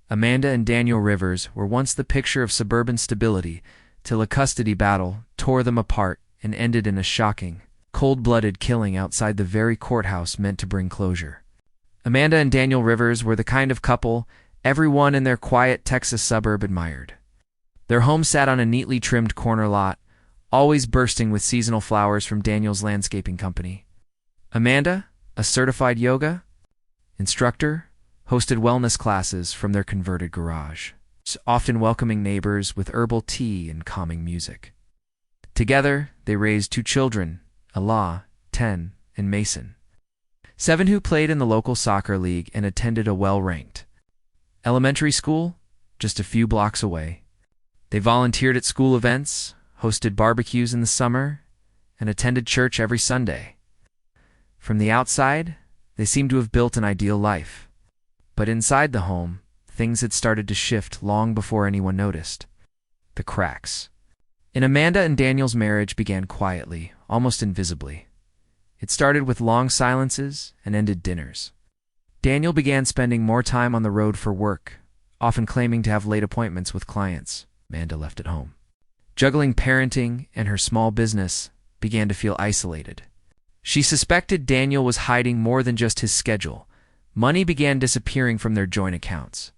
Amanda and Daniel Rivers were once the picture of suburban stability, till a custody battle tore them apart and ended in a shocking, cold-blooded killing outside the very courthouse meant to bring closure. Amanda and Daniel Rivers were the kind of couple everyone in their quiet Texas suburb admired. Their home sat on a neatly trimmed corner lot, always bursting with seasonal flowers from Daniel's landscaping company. Amanda, a certified yoga instructor, hosted wellness classes from their converted garage, often welcoming neighbors with herbal tea and calming music. Together, they raised two children, Ella, 10, and Mason, 7, who played in the local soccer league and attended a well-ranked elementary school just a few blocks away. They volunteered at school events, hosted barbecues in the summer, and attended church every Sunday. From the outside, they seemed to have built an ideal life. But inside the home, things had started to shift long before anyone noticed. The cracks in Amanda and Daniel's marriage began quietly, almost invisibly. It started with long silences and ended dinners. Daniel began spending more time on the road for work, often claiming to have late appointments with clients. Amanda left at home. Juggling parenting and her small business, began to feel isolated. She suspected Daniel was hiding more than just his schedule. Money began disappearing from their joint accounts.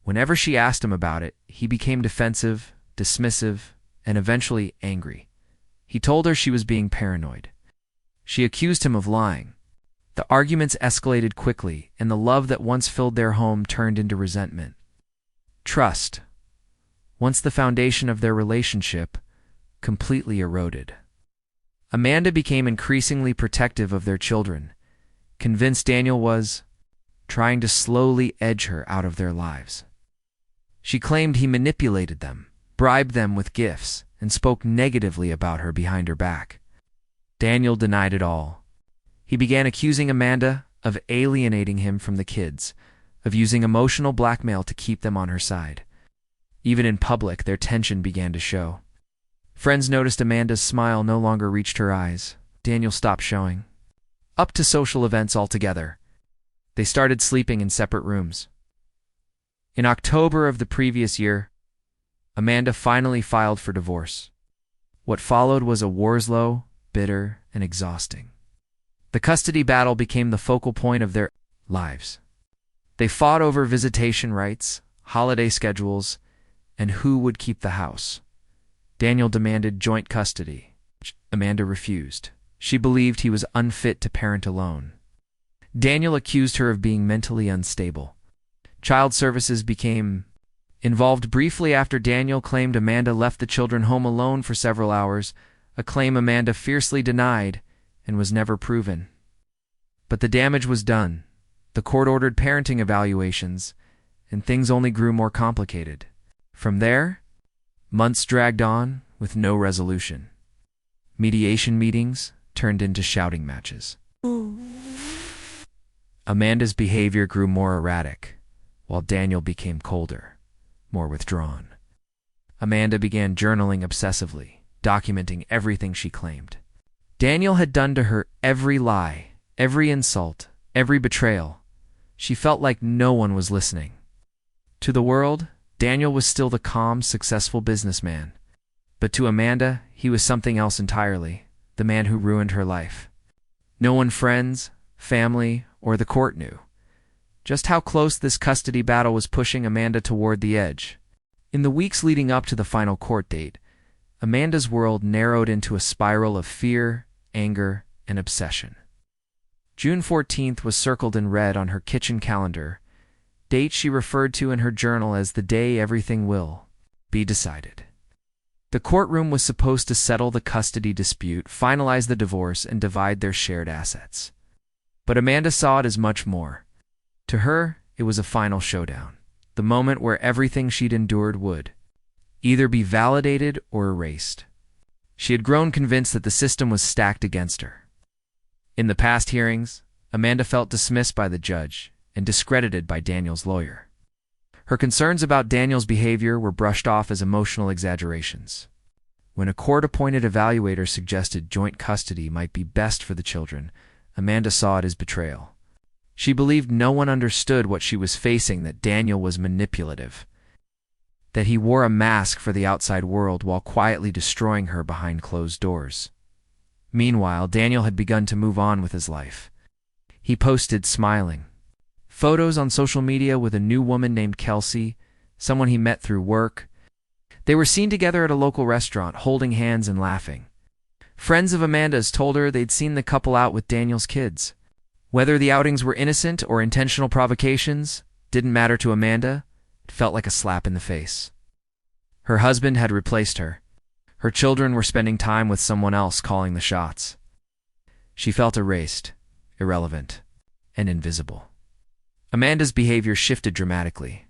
Whenever she asked him about it, he became defensive, dismissive, and eventually angry. He told her she was being paranoid. She accused him of lying. The arguments escalated quickly, and the love that once filled their home turned into resentment. Trust, once the foundation of their relationship, completely eroded. Amanda became increasingly protective of their children, convinced Daniel was trying to slowly edge her out of their lives. She claimed he manipulated them, bribed them with gifts, and spoke negatively about her behind her back. Daniel denied it all. He began accusing Amanda of alienating him from the kids, of using emotional blackmail to keep them on her side. Even in public, their tension began to show. Friends noticed Amanda's smile no longer reached her eyes. Daniel stopped showing up to social events altogether. They started sleeping in separate rooms. In October of the previous year, Amanda finally filed for divorce. What followed was a war's-low, bitter, and exhausting. The custody battle became the focal point of their lives. They fought over visitation rights, holiday schedules, and who would keep the house. Daniel demanded joint custody. Amanda refused. She believed he was unfit to parent alone. Daniel accused her of being mentally unstable. Child services became involved briefly after Daniel claimed Amanda left the children home alone for several hours, a claim Amanda fiercely denied and was never proven. But the damage was done. The court ordered parenting evaluations, and things only grew more complicated. From there, months dragged on with no resolution. Mediation meetings turned into shouting matches. Amanda's behavior grew more erratic, while Daniel became colder, more withdrawn. Amanda began journaling obsessively, documenting everything she claimed. Daniel had done to her every lie, every insult, every betrayal. She felt like no one was listening. To the world, Daniel was still the calm, successful businessman. But to Amanda, he was something else entirely, the man who ruined her life. No one, friends, family, or the court knew just how close this custody battle was pushing Amanda toward the edge. In the weeks leading up to the final court date, Amanda's world narrowed into a spiral of fear, anger, and obsession. June 14th was circled in red on her kitchen calendar, date she referred to in her journal as the day everything will be decided. The courtroom was supposed to settle the custody dispute, finalize the divorce, and divide their shared assets. But Amanda saw it as much more. To her, it was a final showdown, the moment where everything she'd endured would either be validated or erased. She had grown convinced that the system was stacked against her. In the past hearings, Amanda felt dismissed by the judge and discredited by Daniel's lawyer. Her concerns about Daniel's behavior were brushed off as emotional exaggerations. When a court-appointed evaluator suggested joint custody might be best for the children, Amanda saw it as betrayal. She believed no one understood what she was facing, that Daniel was manipulative, that he wore a mask for the outside world while quietly destroying her behind closed doors. Meanwhile, Daniel had begun to move on with his life. He posted smiling photos on social media with a new woman named Kelsey, someone he met through work. They were seen together at a local restaurant, holding hands and laughing. Friends of Amanda's told her they'd seen the couple out with Daniel's kids. Whether the outings were innocent or intentional provocations didn't matter to Amanda. It felt like a slap in the face. Her husband had replaced her. Her children were spending time with someone else calling the shots. She felt erased, irrelevant, and invisible. Amanda's behavior shifted dramatically.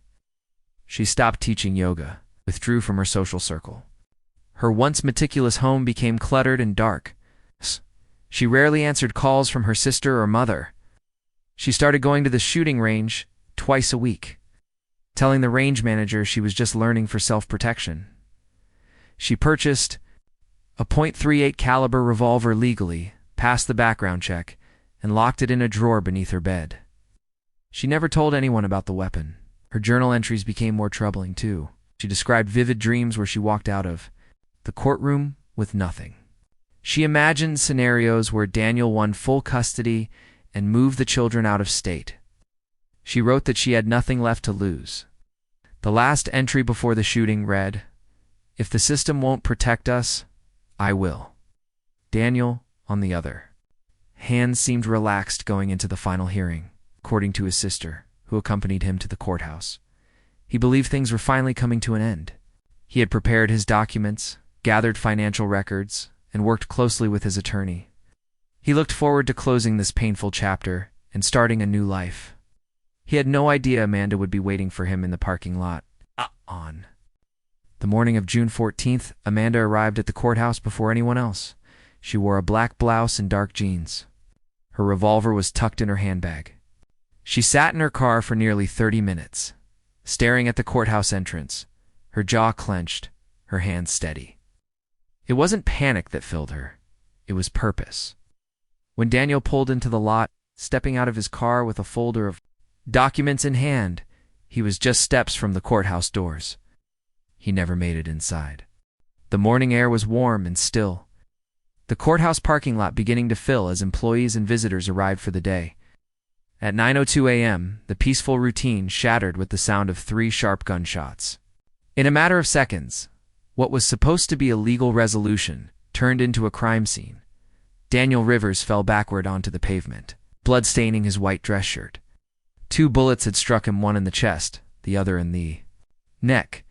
She stopped teaching yoga, withdrew from her social circle. Her once meticulous home became cluttered and dark. She rarely answered calls from her sister or mother. She started going to the shooting range twice a week, telling the range manager she was just learning for self-protection. She purchased a .38 caliber revolver legally, passed the background check, and locked it in a drawer beneath her bed. She never told anyone about the weapon. Her journal entries became more troubling, too. She described vivid dreams where she walked out of the courtroom with nothing. She imagined scenarios where Daniel won full custody and moved the children out of state. She wrote that she had nothing left to lose. The last entry before the shooting read, "If the system won't protect us, I will." Daniel, on the other hand, seemed relaxed going into the final hearing, according to his sister, who accompanied him to the courthouse. He believed things were finally coming to an end. He had prepared his documents, gathered financial records, and worked closely with his attorney. He looked forward to closing this painful chapter and starting a new life. He had no idea Amanda would be waiting for him in the parking lot. On the morning of June 14th, Amanda arrived at the courthouse before anyone else. She wore a black blouse and dark jeans. Her revolver was tucked in her handbag. She sat in her car for nearly 30 minutes, staring at the courthouse entrance, her jaw clenched, her hands steady. It wasn't panic that filled her. It was purpose. When Daniel pulled into the lot, stepping out of his car with a folder of documents in hand, he was just steps from the courthouse doors. He never made it inside. The morning air was warm and still. The courthouse parking lot beginning to fill as employees and visitors arrived for the day. At 9:02 a.m., the peaceful routine shattered with the sound of 3 sharp gunshots. In a matter of seconds, what was supposed to be a legal resolution turned into a crime scene. Daniel Rivers fell backward onto the pavement, blood staining his white dress shirt. 2 bullets had struck him, one in the chest, the other in the neck.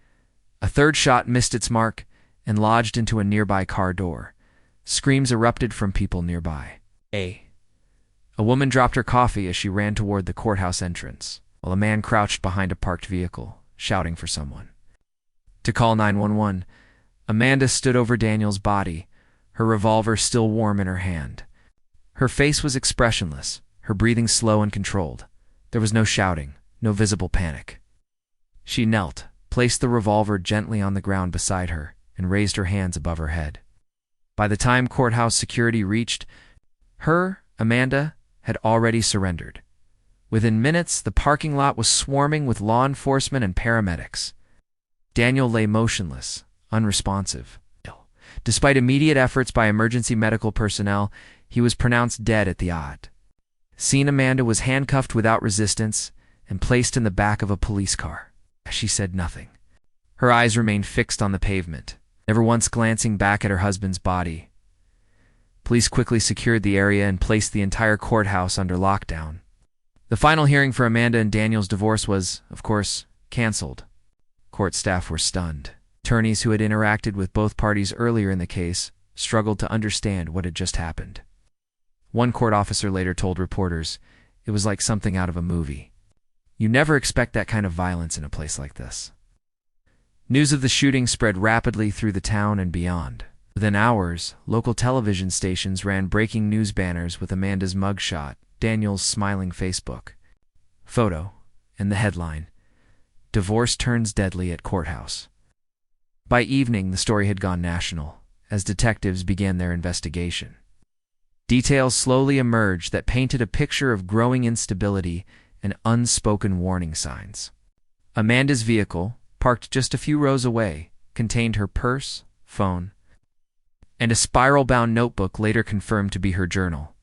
A third shot missed its mark and lodged into a nearby car door. Screams erupted from people nearby. A woman dropped her coffee as she ran toward the courthouse entrance, while a man crouched behind a parked vehicle, shouting for someone. To call 911, Amanda stood over Daniel's body, her revolver still warm in her hand. Her face was expressionless, her breathing slow and controlled. There was no shouting, no visible panic. She knelt, placed the revolver gently on the ground beside her, and raised her hands above her head. By the time courthouse security reached her, Amanda had already surrendered. Within minutes, the parking lot was swarming with law enforcement and paramedics. Daniel lay motionless, unresponsive. Despite immediate efforts by emergency medical personnel, he was pronounced dead at the yacht. Scene: Amanda was handcuffed without resistance and placed in the back of a police car. She said nothing. Her eyes remained fixed on the pavement, never once glancing back at her husband's body. Police quickly secured the area and placed the entire courthouse under lockdown. The final hearing for Amanda and Daniel's divorce was, of course, canceled. Court staff were stunned. Attorneys who had interacted with both parties earlier in the case struggled to understand what had just happened. One court officer later told reporters, "It was like something out of a movie. You never expect that kind of violence in a place like this." News of the shooting spread rapidly through the town and beyond. Within hours, local television stations ran breaking news banners with Amanda's mugshot, Daniel's smiling Facebook photo, and the headline, "Divorce Turns Deadly at Courthouse." By evening, the story had gone national, as detectives began their investigation. Details slowly emerged that painted a picture of growing instability and unspoken warning signs. Amanda's vehicle, parked just a few rows away, contained her purse, phone, and a spiral-bound notebook later confirmed to be her journal.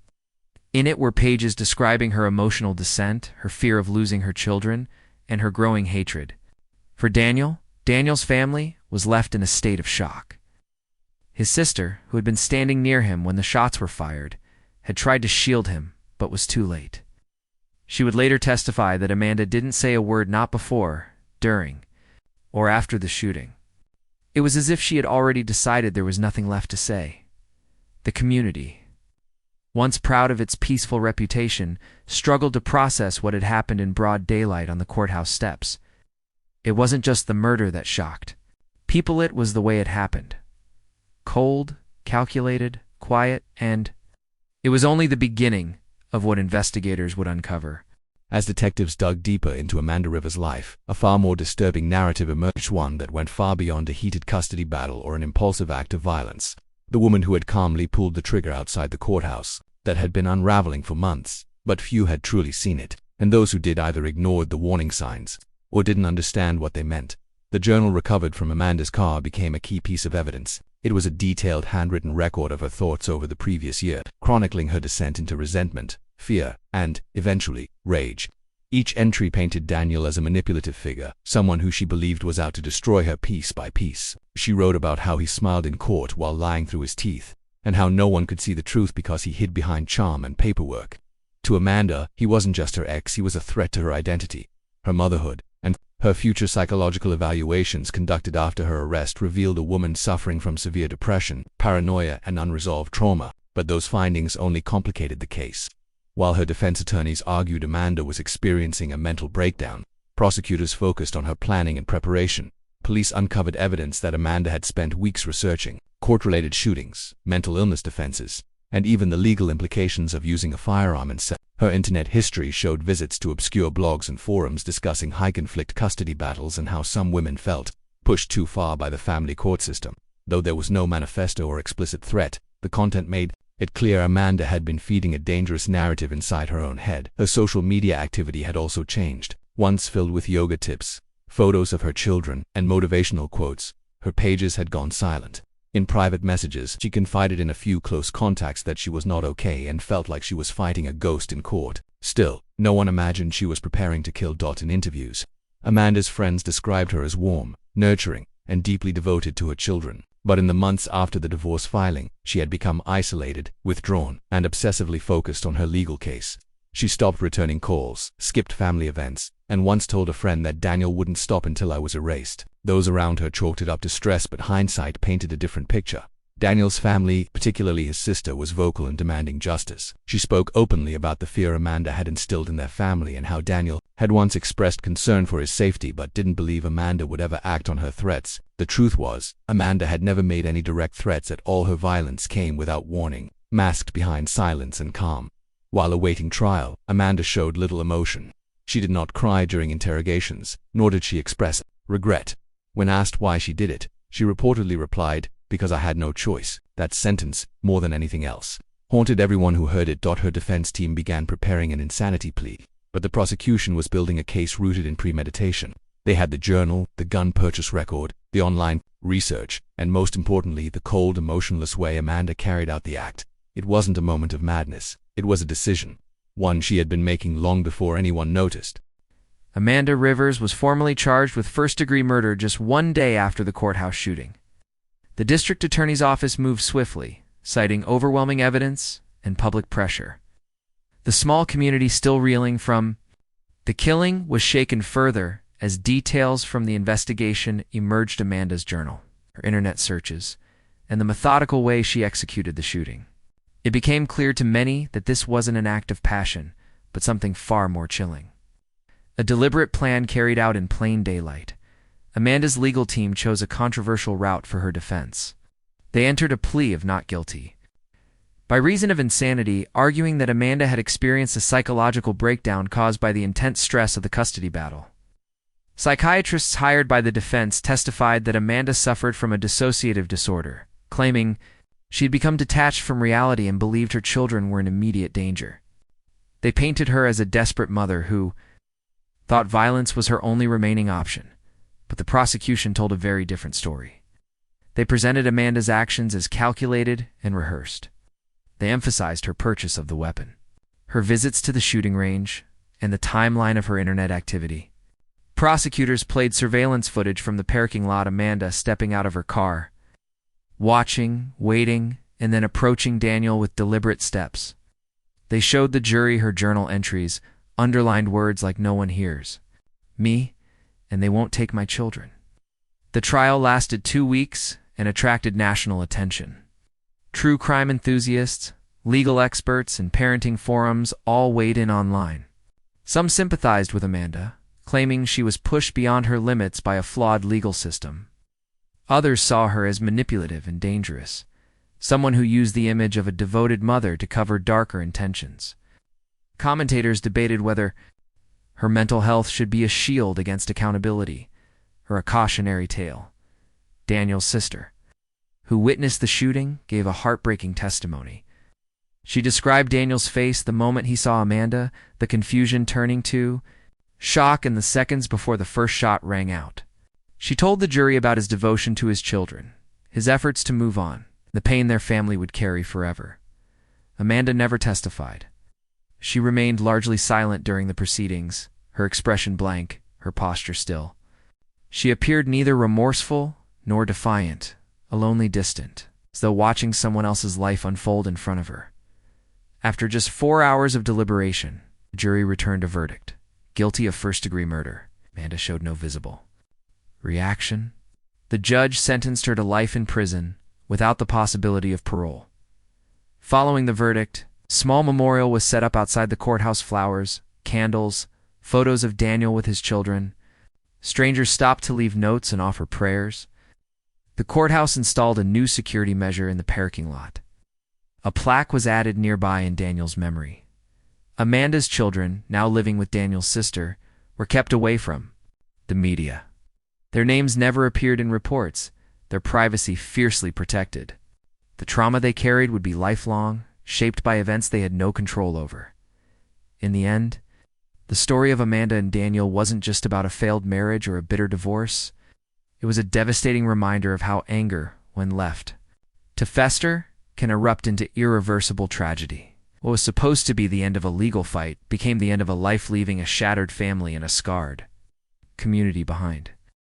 In it were pages describing her emotional descent, her fear of losing her children, and her growing hatred. For Daniel's family was left in a state of shock. His sister, who had been standing near him when the shots were fired, had tried to shield him, but was too late. She would later testify that Amanda didn't say a word not before, during, or after the shooting. It was as if she had already decided there was nothing left to say. The community, once proud of its peaceful reputation, struggled to process what had happened in broad daylight on the courthouse steps. It wasn't just the murder that shocked. It was the way it happened. Cold, calculated, quiet, and it was only the beginning of what investigators would uncover. As detectives dug deeper into Amanda Rivers' life, a far more disturbing narrative emerged, one that went far beyond a heated custody battle or an impulsive act of violence. The woman who had calmly pulled the trigger outside the courthouse, that had been unraveling for months, but few had truly seen it, and those who did either ignored the warning signs or didn't understand what they meant. The journal recovered from Amanda's car became a key piece of evidence. It was a detailed handwritten record of her thoughts over the previous year, chronicling her descent into resentment, fear, and, eventually, rage. Each entry painted Daniel as a manipulative figure, someone who she believed was out to destroy her piece by piece. She wrote about how he smiled in court while lying through his teeth, and how no one could see the truth because he hid behind charm and paperwork. To Amanda, he wasn't just her ex, he was a threat to her identity, her motherhood, and her future. Psychological evaluations conducted after her arrest revealed a woman suffering from severe depression, paranoia, and unresolved trauma, but those findings only complicated the case. While her defense attorneys argued Amanda was experiencing a mental breakdown, prosecutors focused on her planning and preparation. Police uncovered evidence that Amanda had spent weeks researching court-related shootings, mental illness defenses, and even the legal implications of using a firearm in self. Her internet history showed visits to obscure blogs and forums discussing high-conflict custody battles and how some women felt pushed too far by the family court system. Though there was no manifesto or explicit threat, the content made it clear Amanda had been feeding a dangerous narrative inside her own head. Her social media activity had also changed. Once filled with yoga tips, photos of her children, and motivational quotes, her pages had gone silent. In private messages, she confided in a few close contacts that she was not okay and felt like she was fighting a ghost in court. Still, no one imagined she was preparing to kill. In interviews, Amanda's friends described her as warm, nurturing, and deeply devoted to her children. But in the months after the divorce filing, she had become isolated, withdrawn, and obsessively focused on her legal case. She stopped returning calls, skipped family events, and once told a friend that Daniel wouldn't stop until I was erased. Those around her chalked it up to stress, but hindsight painted a different picture. Daniel's family, particularly his sister, was vocal in demanding justice. She spoke openly about the fear Amanda had instilled in their family and how Daniel had once expressed concern for his safety but didn't believe Amanda would ever act on her threats. The truth was, Amanda had never made any direct threats at all. Her violence came without warning, masked behind silence and calm. While awaiting trial, Amanda showed little emotion. She did not cry during interrogations, nor did she express regret. When asked why she did it, she reportedly replied, "Because I had no choice." That sentence, more than anything else, haunted everyone who heard it. Her defense team began preparing an insanity plea, but the prosecution was building a case rooted in premeditation. They had the journal, the gun purchase record, the online research, and most importantly, the cold, emotionless way Amanda carried out the act. It wasn't a moment of madness. It was a decision, one she had been making long before anyone noticed. Amanda Rivers was formally charged with first-degree murder just one day after the courthouse shooting. The district attorney's office moved swiftly, citing overwhelming evidence and public pressure. The small community still reeling from the killing was shaken further as details from the investigation emerged. Amanda's journal, her internet searches, and the methodical way she executed the shooting. It became clear to many that this wasn't an act of passion, but something far more chilling. A deliberate plan carried out in plain daylight. Amanda's legal team chose a controversial route for her defense. They entered a plea of not guilty, by reason of insanity, arguing that Amanda had experienced a psychological breakdown caused by the intense stress of the custody battle. Psychiatrists hired by the defense testified that Amanda suffered from a dissociative disorder, claiming She had become detached from reality and believed her children were in immediate danger. They painted her as a desperate mother who thought violence was her only remaining option, but the prosecution told a very different story. They presented Amanda's actions as calculated and rehearsed. They emphasized her purchase of the weapon, her visits to the shooting range, and the timeline of her internet activity. Prosecutors played surveillance footage from the parking lot, Amanda stepping out of her car, watching, waiting, and then approaching Daniel with deliberate steps. They showed the jury her journal entries, underlined words like "no one hears me, and they won't take my children." The trial lasted 2 weeks and attracted national attention. True crime enthusiasts, legal experts, and parenting forums all weighed in online. Some sympathized with Amanda, claiming she was pushed beyond her limits by a flawed legal system. Others saw her as manipulative and dangerous, someone who used the image of a devoted mother to cover darker intentions. Commentators debated whether her mental health should be a shield against accountability or a cautionary tale. Daniel's sister, who witnessed the shooting, gave a heartbreaking testimony. She described Daniel's face the moment he saw Amanda, the confusion turning to shock in the seconds before the first shot rang out. She told the jury about his devotion to his children, his efforts to move on, the pain their family would carry forever. Amanda never testified. She remained largely silent during the proceedings, her expression blank, her posture still. She appeared neither remorseful nor defiant, alonely distant, as though watching someone else's life unfold in front of her. After just 4 hours of deliberation, the jury returned a verdict: guilty of first-degree murder. Amanda showed no visible reaction. The judge sentenced her to life in prison without the possibility of parole. Following the verdict, a small memorial was set up outside the courthouse. Flowers, candles, photos of Daniel with his children. Strangers stopped to leave notes and offer prayers. The courthouse installed a new security measure in the parking lot. A plaque was added nearby in Daniel's memory. Amanda's children, now living with Daniel's sister, were kept away from the media. Their names never appeared in reports, their privacy fiercely protected. The trauma they carried would be lifelong, shaped by events they had no control over. In the end, the story of Amanda and Daniel wasn't just about a failed marriage or a bitter divorce. It was a devastating reminder of how anger, when left to fester, can erupt into irreversible tragedy. What was supposed to be the end of a legal fight became the end of a life, leaving a shattered family and a scarred community behind.